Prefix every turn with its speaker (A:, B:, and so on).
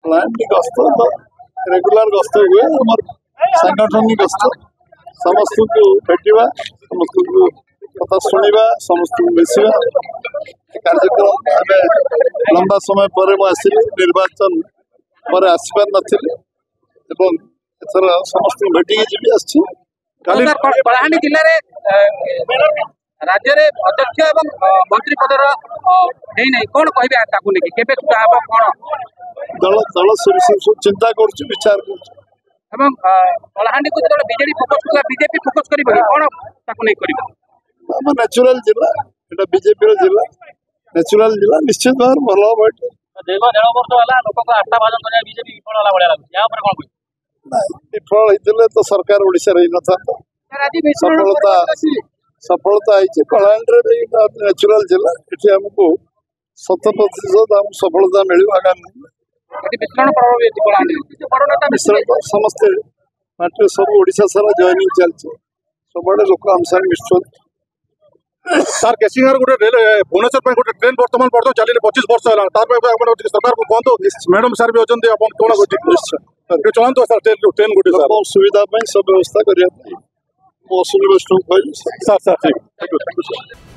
A: Plant गस्त तो regular गस्त हुए आम सांगठनिक गस्त समस्त को भेटा समस्त को कथा शुणा समस्त को मिसवा कार्यक्रम आम लंबा समय पर आसिली निर्वाचन पर आसपार नी एथर समस्त भेटिकी जी आसी
B: कलाहांडी जिले में राज्य रे अध्यक्ष एवं मंत्री पदर नहीं कौन कहे केबे कौन
A: दल दल चिंता कर विचार कर
B: कलाहांडी को जो बीजेडी फोकस कला बीजेपी फोकस कर कौन नहीं कर
A: नेचुरल जिला एटा बीजेपी जिला नेचुरल जिला निश्चित भाव भल हम ये
B: दीर्घ 1.5 वर्ष है लोक आस्था भाजन कर बीजेपी विफल होला भाया लगुच या ऊपर कौन
A: विफल होते तो सरकार ओडिशा रही न था सफलता आई कलाहांडी नेचुरल जिला ये आमको 100% आम सफलता मिल मिश्रण समस्ते माटे सब ओडिशा सारा जॉइनिंग चलছে सबडे लोक आम सारे मिश्रण
C: सर केसिंगर गोटे रेल भुवनेश्वर गोटे ट्रेन बर्तमान पर्यटन चलिए 25 वर्ष है सरकार को कहतु मैडम सार भी अच्छा कौन निश्चय चलते सर ट्रेन गोटे
A: सुविधा सब व्यवस्था करने अश्विनी वैष्णव सर सर ठीक।